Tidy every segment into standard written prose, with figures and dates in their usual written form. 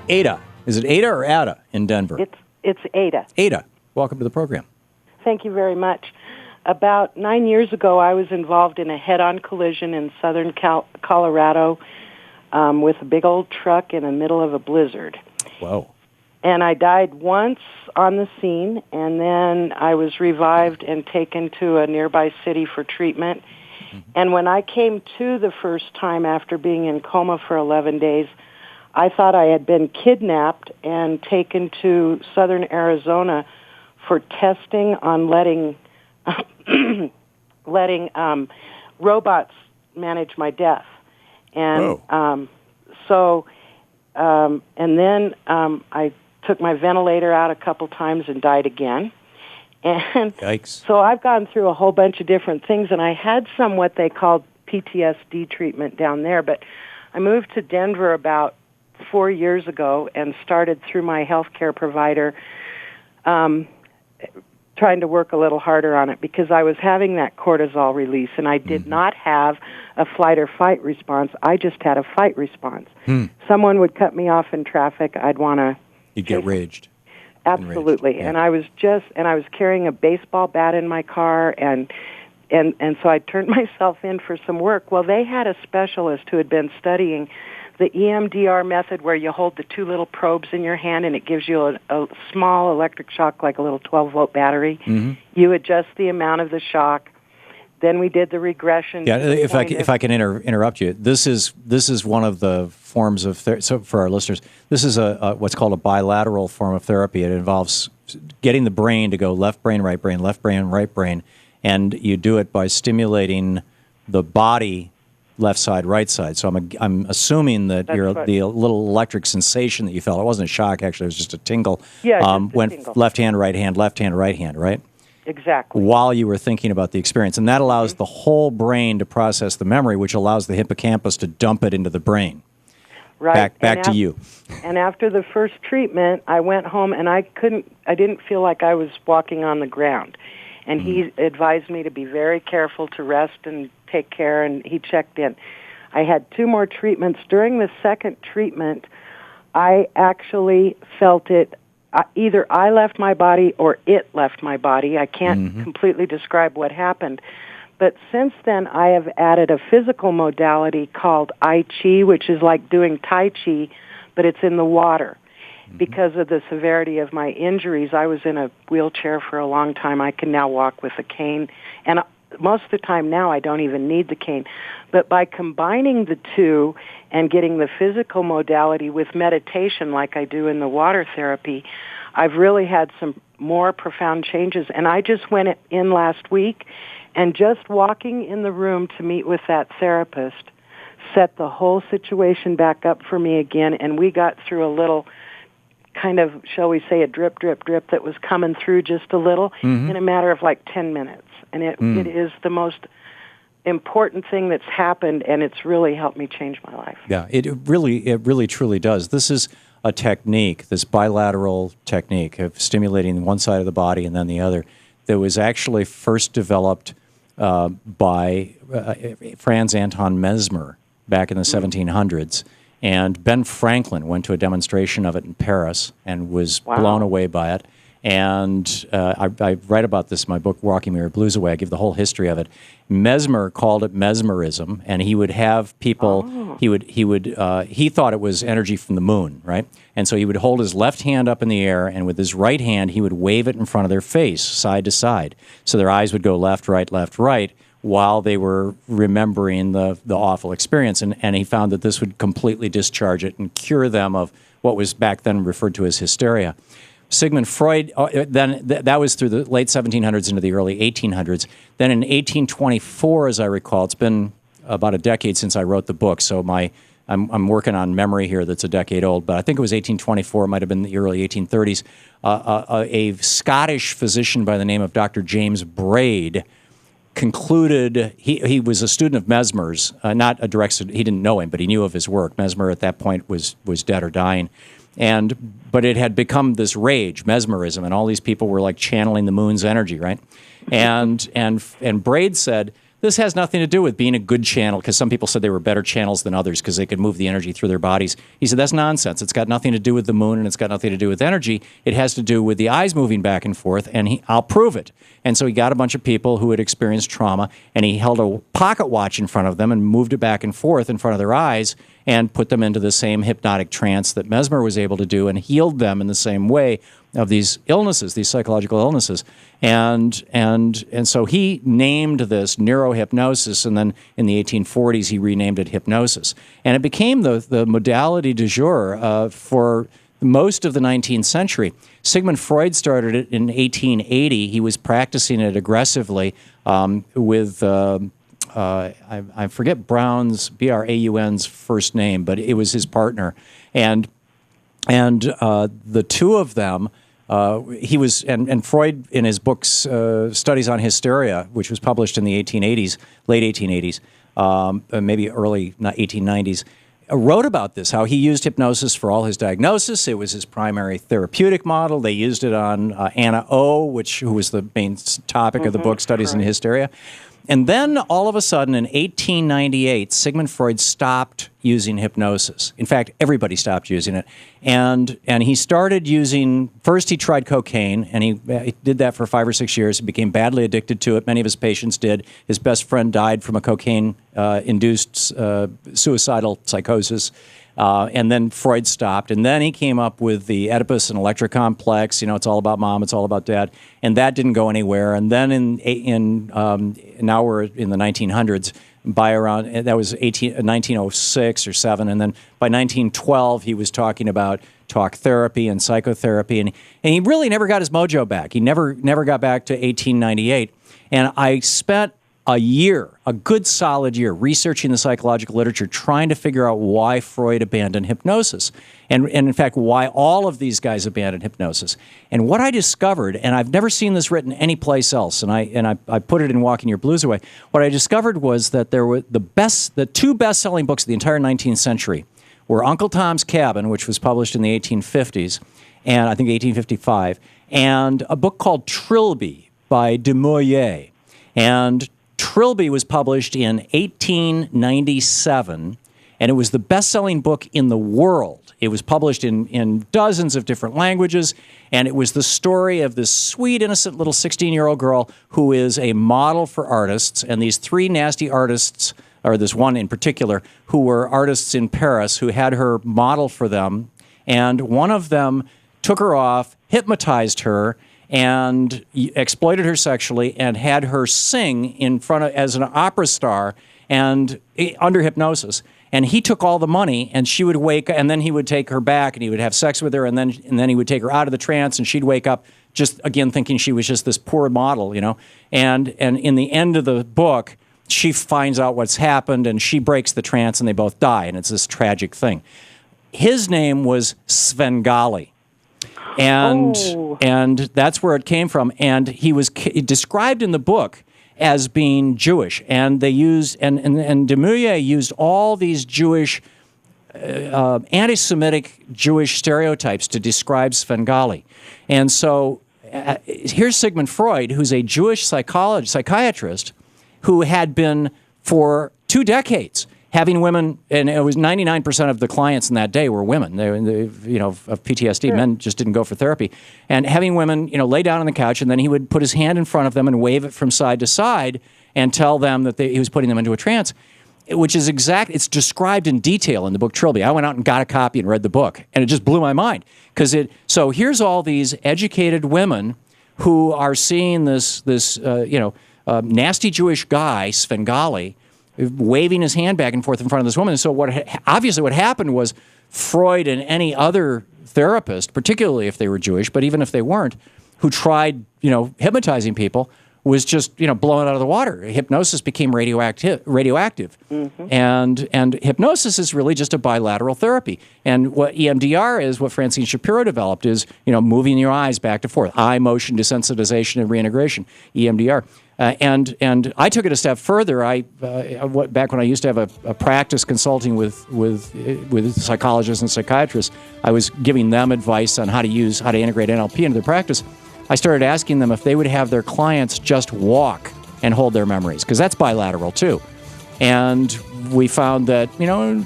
Ada. Is it Ada or Ada in Denver? It's Ada. Ada, welcome to the program. Thank you very much. About 9 years ago, I was involved in a head-on collision in southern Colorado with a big old truck in the middle of a blizzard. Whoa. And I died once on the scene, and then I was revived and taken to a nearby city for treatment. Mm-hmm. And when I came to the first time after being in coma for 11 days, I thought I had been kidnapped and taken to southern Arizona for testing on letting robots manage my death. And and then I took my ventilator out a couple times and died again. And Yikes. So I've gone through a whole bunch of different things, and I had some what they called PTSD treatment down there, but I moved to Denver about 4 years ago and started through my healthcare provider trying to work a little harder on it because I was having that cortisol release, and I did not have a flight or fight response. I just had a fight response. Someone would cut me off in traffic, I'd want to... You'd get raged. Absolutely. Enraged. Yeah. And I was carrying a baseball bat in my car, and so I turned myself in for some work. Well, they had a specialist who had been studying the EMDR method where you hold the two little probes in your hand and it gives you a small electric shock like a little 12-volt battery. Mm-hmm. You adjust the amount of the shock. Then we did the regression. Yeah, if I can interrupt you, this is one of the forms of so for our listeners, this is a what's called a bilateral form of therapy. It involves getting the brain to go left brain, right brain, left brain, right brain, and you do it by stimulating the body, left side, right side. So I'm assuming that the little electric sensation that you felt, it wasn't a shock actually, it was just a tingle. Yeah, just a went tingle. left hand, right hand, right? Exactly. While you were thinking about the experience. And that allows the whole brain to process the memory, which allows the hippocampus to dump it into the brain. Right. Back to you. And after the first treatment, I went home and I didn't feel like I was walking on the ground. And he advised me to be very careful, to rest and take care, and he checked in. I had 2 more treatments. During the second treatment, I actually felt it. Either I left my body or it left my body. I can't completely describe what happened. But since then, I have added a physical modality called I Chi, which is like doing Tai Chi, but it's in the water. Because of the severity of my injuries, I was in a wheelchair for a long time. I can now walk with a cane. And most of the time now, I don't even need the cane. But by combining the two and getting the physical modality with meditation like I do in the water therapy, I've really had some more profound changes. And I just went in last week, and just walking in the room to meet with that therapist set the whole situation back up for me again, and we got through a little kind of, shall we say, a drip, drip, drip that was coming through just a little in a matter of like 10 minutes. And it is the most important thing that's happened, and it's really helped me change my life. Yeah, it really truly does. This is a technique, this bilateral technique of stimulating one side of the body and then the other, that was actually first developed by Franz Anton Mesmer back in the 1700s. And Ben Franklin went to a demonstration of it in Paris and was blown away by it. And I write about this in my book, Walking Mirror Blues Away. I give the whole history of it. Mesmer called it mesmerism, and he would have people. He thought it was energy from the moon, right? And so he would hold his left hand up in the air, and with his right hand, he would wave it in front of their face, side to side, so their eyes would go left, right, while they were remembering the awful experience. And he found that this would completely discharge it and cure them of what was back then referred to as hysteria. Sigmund Freud, then that was through the late 1700s into the early 1800s. Then in 1824, as I recall, it's been about a decade since I wrote the book, so I'm working on memory here that's a decade old, but I think it was 1824, it might have been the early 1830s. A Scottish physician by the name of Dr. James Braid concluded, he was a student of Mesmer's, not a direct student, he didn't know him, but he knew of his work. Mesmer at that point was dead or dying. But it had become this rage, mesmerism, and all these people were like channeling the moon's energy, right? And Braid said this has nothing to do with being a good channel, because some people said they were better channels than others because they could move the energy through their bodies. He said, that's nonsense. It's got nothing to do with the moon, and it's got nothing to do with energy. It has to do with the eyes moving back and forth, and I'll prove it. And so he got a bunch of people who had experienced trauma, and he held a pocket watch in front of them and moved it back and forth in front of their eyes and put them into the same hypnotic trance that Mesmer was able to do, and healed them in the same way of these illnesses, these psychological illnesses. And so he named this neurohypnosis, and then in the 1840s he renamed it hypnosis. And it became the modality du jour for most of the 19th century. Sigmund Freud started it in 1880. He was practicing it aggressively with... I forget Braun's first name, but it was his partner, and the two of them, he was, and Freud in his books Studies on Hysteria, which was published in the 1880s, late 1880s, maybe early 1890s, wrote about this, how he used hypnosis for all his diagnosis. It was his primary therapeutic model. They used it on Anna O, who was the main topic of the book, Studies in Hysteria. And then, all of a sudden, in 1898, Sigmund Freud stopped using hypnosis. In fact, everybody stopped using it. And he started using, first he tried cocaine, and he did that for 5 or 6 years. He became badly addicted to it. Many of his patients did. His best friend died from a cocaine-induced suicidal psychosis. And then Freud stopped, and then he came up with the Oedipus and Electra complex. You know, it's all about mom, it's all about dad, and that didn't go anywhere. And then now we're in the 1900s. By around that was 1906 or 7, and then by 1912 he was talking about talk therapy and psychotherapy, and he really never got his mojo back. He never got back to 1898, and I spent a good solid year, researching the psychological literature, trying to figure out why Freud abandoned hypnosis, and in fact, why all of these guys abandoned hypnosis. And what I discovered, and I've never seen this written anyplace else, and I put it in Walking Your Blues Away, what I discovered was that there were the two best-selling books of the entire 19th century were Uncle Tom's Cabin, which was published in the 1850s, and I think 1855, and a book called Trilby by Du Maurier. And Trilby was published in 1897, and it was the best-selling book in the world. It was published in dozens of different languages, and it was the story of this sweet, innocent little 16-year-old girl who is a model for artists, and these three nasty artists, or this one in particular, who were artists in Paris who had her model for them, and one of them took her off, hypnotized her, and exploited her sexually, and had her sing in front of as an opera star and under hypnosis. And he took all the money, and she would wake, and then he would take her back, and he would have sex with her, and then he would take her out of the trance, and she'd wake up just again thinking she was just this poor model, you know. And in the end of the book, she finds out what's happened, and she breaks the trance, and they both die, and it's this tragic thing. His name was Svengali. And that's where it came from. And he was described in the book as being Jewish. And they used, and Du Maurier used all these Jewish, anti-Semitic Jewish stereotypes to describe Svengali. And so here's Sigmund Freud, who's a Jewish psychiatrist who had been for 2 decades having women, and it was 99% of the clients in that day were women. They, of PTSD, sure. Men just didn't go for therapy. And having women, lay down on the couch, and then he would put his hand in front of them and wave it from side to side and tell them that he was putting them into a trance, which is it's described in detail in the book Trilby. I went out and got a copy and read the book, and it just blew my mind. So here's all these educated women who are seeing this nasty Jewish guy, Svengali, waving his hand back and forth in front of this woman. And so what happened was Freud and any other therapist, particularly if they were Jewish, but even if they weren't, who tried, hypnotizing people, was just, blown out of the water. Hypnosis became radioactive. Mm-hmm. And hypnosis is really just a bilateral therapy. And what EMDR is, what Francine Shapiro developed, is, moving your eyes back and forth. Eye motion desensitization and reintegration, EMDR. And I took it a step further. Back when I used to have a practice consulting with psychologists and psychiatrists, I was giving them advice on how to integrate NLP into their practice. I started asking them if they would have their clients just walk and hold their memories, because that's bilateral too. And we found that,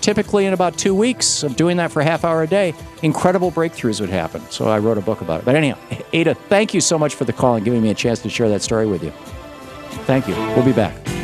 typically in about 2 weeks of doing that for a half hour a day, incredible breakthroughs would happen. So I wrote a book about it. But anyhow, Ada, thank you so much for the call and giving me a chance to share that story with you. Thank you. We'll be back.